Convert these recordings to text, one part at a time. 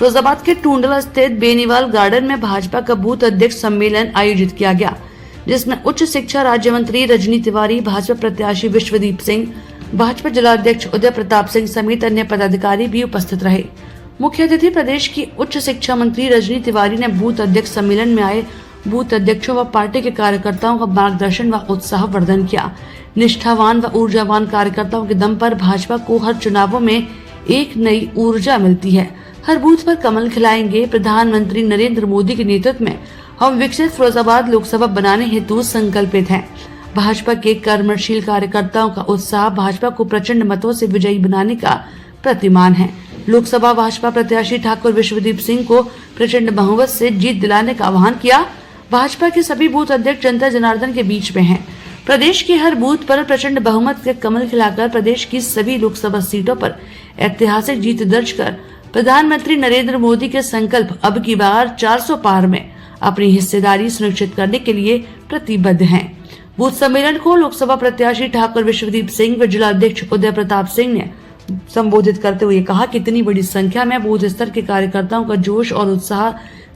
फिरोजाबाद के टूंडला स्थित बेनीवाल गार्डन में भाजपा का बूथ अध्यक्ष सम्मेलन आयोजित किया गया, जिसमें उच्च शिक्षा राज्य मंत्री रजनी तिवारी, भाजपा प्रत्याशी विश्वदीप सिंह, भाजपा जिलाध्यक्ष उदय प्रताप सिंह समेत अन्य पदाधिकारी भी उपस्थित रहे। मुख्य अतिथि प्रदेश की उच्च शिक्षा मंत्री रजनी तिवारी ने बूथ अध्यक्ष सम्मेलन में आए बूथ अध्यक्षों व पार्टी के कार्यकर्ताओं का मार्गदर्शन व उत्साह वर्धन किया। निष्ठावान व ऊर्जावान कार्यकर्ताओं के दम पर भाजपा को हर चुनावों में एक नई ऊर्जा मिलती है। हर बूथ पर कमल खिलाएंगे। प्रधानमंत्री नरेंद्र मोदी के नेतृत्व में हम विकसित फिरोजाबाद लोकसभा बनाने हेतु संकल्पित हैं। भाजपा के कर्मशील कार्यकर्ताओं का उत्साह भाजपा को प्रचंड मतों से विजयी बनाने का प्रतिमान है। लोकसभा भाजपा प्रत्याशी ठाकुर विश्वदीप सिंह को प्रचंड बहुमत से जीत दिलाने का आह्वान किया। भाजपा के सभी बूथ अध्यक्ष जनता जनार्दन के बीच में हैं। प्रदेश के हर बूथ पर प्रचंड बहुमत से कमल खिलाकर प्रदेश की सभी लोकसभा सीटों पर ऐतिहासिक जीत दर्ज कर प्रधानमंत्री नरेंद्र मोदी के संकल्प अब की बार 400 पार में अपनी हिस्सेदारी सुनिश्चित करने के लिए प्रतिबद्ध हैं। बूथ सम्मेलन को लोकसभा प्रत्याशी ठाकुर विश्वदीप सिंह व जिलाध्यक्ष उदय प्रताप सिंह ने संबोधित करते हुए कहा कि इतनी बड़ी संख्या में बूथ स्तर के कार्यकर्ताओं का जोश और उत्साह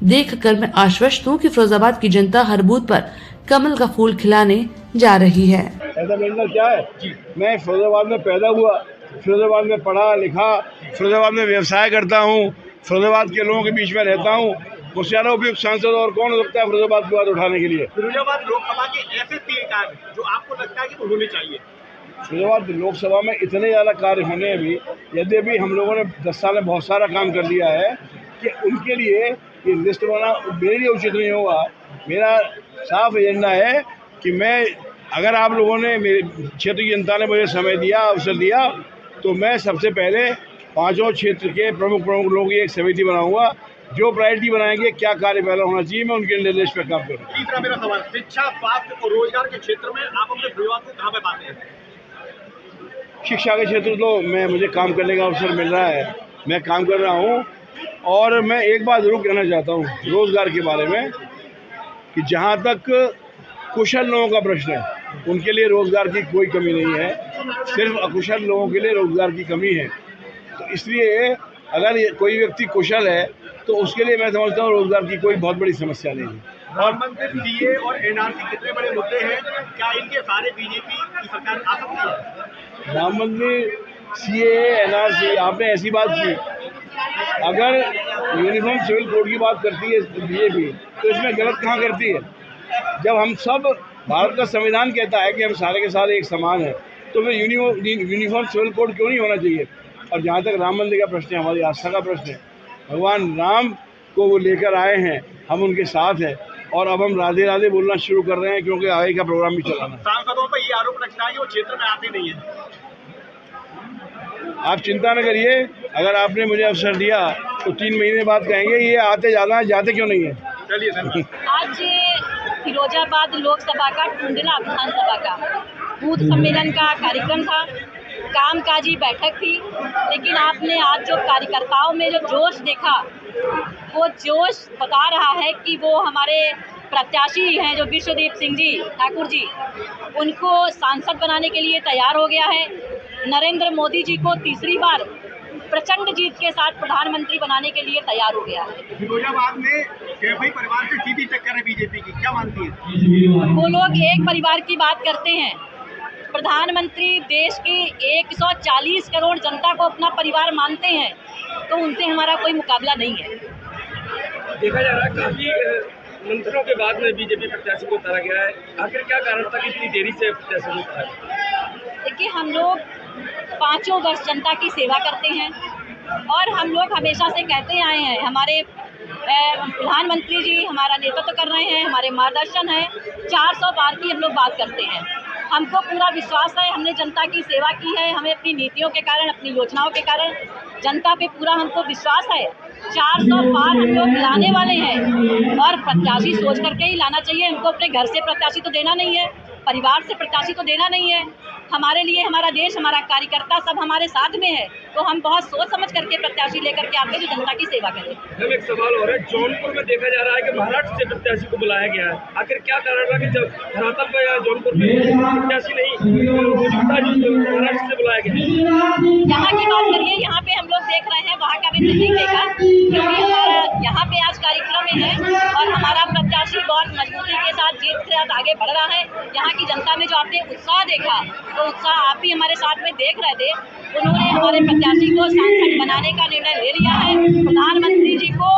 देखकर मैं आश्वस्त हूं कि फिरोजाबाद की जनता हर बूथ पर कमल का फूल खिलाने जा रही है। ऐसा मेरा क्या है, मैं फिरोजाबाद में पैदा हुआ, फिरोजाबाद में पढ़ा लिखा, फिरोजाबाद में व्यवसाय करता हूँ, फिरोजाबाद के लोगों के बीच में रहता हूँ। उससे ज्यादा उपयुक्त सांसद और कौन हो सकता है फिरोजाबाद की बात उठाने के लिए। फिरोजाबाद लोकसभा के ऐसे 3 कार्य जो आपको लगता है कि वो होने चाहिए। फिरोजाबाद लोकसभा में इतने ज़्यादा कार्य होने भी, यद्यपि हम लोगों ने 10 साल में बहुत सारा काम कर लिया है कि उनके लिए ये लिस्ट बना मेरे लिए उचित नहीं होगा। मेरा साफ एजेंडा है कि मैं, अगर आप लोगों ने, मेरे क्षेत्र की जनता ने मुझे समय दिया, अवसर दिया, तो मैं सबसे पहले 5 क्षेत्र के प्रमुख लोगों की एक समिति बनाऊंगा। जो प्रायोरिटी बनाएंगे, क्या कार्य पहला होना चाहिए, मैं उनके निर्देश पर काम करूँगा। तीसरा मेरा सवाल, शिक्षा, स्वास्थ्य और रोजगार के क्षेत्र में आप अपने विभाग को कहाँ पे पाते हैं? शिक्षा के क्षेत्र तो मुझे काम करने का अवसर मिल रहा है, मैं काम कर रहा हूँ। और मैं एक बात जरूर कहना चाहता हूँ रोज़गार के बारे में कि जहाँ तक कुशल लोगों का प्रश्न है, उनके लिए रोज़गार की कोई कमी नहीं है, सिर्फ अकुशल लोगों के लिए रोज़गार की कमी है। तो इसलिए अगर कोई व्यक्ति कुशल है तो उसके लिए मैं समझता हूँ रोज़गार की कोई बहुत बड़ी समस्या नहीं है। राम मंदिर, सीए और एनआरसी कितने बड़े मुद्दे हैं, क्या इनके सारे बीजेपी की सरकार आ सकती है? राम मंदिर, सीए, एनआरसी, आपने ऐसी बात की, अगर यूनिफॉर्म सिविल कोड की बात करती है बीजेपी तो इसमें गलत कहाँ करती है? जब हम सब, भारत का संविधान कहता है कि हम सारे के सारे एक समान हैं, तो फिर यूनिफॉर्म सिविल कोड क्यों नहीं होना चाहिए? और जहाँ तक राम मंदिर का प्रश्न है, हमारी आस्था का प्रश्न है, भगवान राम को वो लेकर आए हैं, हम उनके साथ हैं। और अब हम राधे राधे बोलना शुरू कर रहे हैं क्योंकि आगे का प्रोग्राम भी चलाना है। सांसदों पर ये आरोप लगता है कि वो क्षेत्र में आते नहीं है। आप चिंता न करिए, अगर आपने मुझे अवसर दिया तो 3 महीने बाद कहेंगे ये आते ज़्यादा है, जाते क्यों नहीं है। चलिए आज फिरोजाबाद लोकसभा का टूंडला विधानसभा का बूथ सम्मेलन का कार्यक्रम था, कामकाजी बैठक थी, लेकिन आपने आज जो कार्यकर्ताओं में जो जोश देखा, वो जोश बता रहा है कि वो हमारे प्रत्याशी हैं जो विश्वदीप सिंह जी ठाकुर जी, उनको सांसद बनाने के लिए तैयार हो गया है। नरेंद्र मोदी जी को तीसरी बार प्रचंड जीत के साथ प्रधानमंत्री बनाने के लिए तैयार हो गया है। फिरोजाबाद में कैफई परिवार से सीधी टक्कर है बीजेपी की, क्या मानती है? वो लोग एक परिवार की बात करते हैं। प्रधानमंत्री देश की 140 करोड़ जनता को अपना परिवार मानते हैं, तो उनसे हमारा कोई मुकाबला नहीं है। देखा जा रहा है काफी मंत्रों के बाद में बीजेपी प्रत्याशी को उतारा गया है, आखिर क्या कारण था कि इतनी देरी से प्रत्याशी को उतारा गया? देखिए, हम लोग 5 वर्ष जनता की सेवा करते हैं और हम लोग हमेशा से कहते आए हैं, हमारे प्रधानमंत्री जी हमारा नेतृत्व कर रहे हैं, हमारे मार्गदर्शन है, 400 पार की हम लोग बात करते हैं। हमको पूरा विश्वास है, हमने जनता की सेवा की है, हमें अपनी नीतियों के कारण, अपनी योजनाओं के कारण जनता पे पूरा हमको विश्वास है। 400 पार हम लोग लाने वाले हैं और प्रत्याशी सोच करके ही लाना चाहिए। हमको अपने घर से प्रत्याशी तो देना नहीं है, परिवार से प्रत्याशी तो देना नहीं है। हमारे लिए हमारा देश, हमारा कार्यकर्ता सब हमारे साथ में है, तो हम बहुत सोच समझ करके प्रत्याशी लेकर के आते हैं जो जनता की सेवा करें। हम एक सवाल हो रहा है, जौनपुर में देखा जा रहा है कि महाराष्ट्र से प्रत्याशी को बुलाया गया है, आखिर क्या कारण रहा कि जब धरातल पर या जौनपुर में प्रत्याशी नहीं, महाराष्ट्र से बुलाया गया? यहाँ की बात करिए, यहाँ पे हम लोग देख रहे हैं, वहाँ का भी नहीं देखा, क्योंकि साथ आगे बढ़ रहा है। यहाँ की जनता में जो आपने उत्साह देखा, तो उत्साह आप भी हमारे साथ में देख रहे थे। उन्होंने हमारे प्रत्याशी को सांसद बनाने का निर्णय ले लिया है। प्रधानमंत्री जी को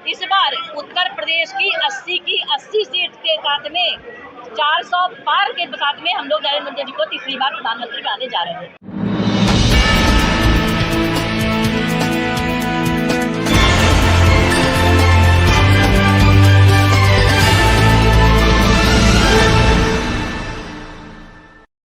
इस बार उत्तर प्रदेश की 80 सीट के साथ में 400 पार के साथ में हम लोग नरेंद्र मोदी जी को तीसरी बार प्रधानमंत्री बनाने जा रहे हैं।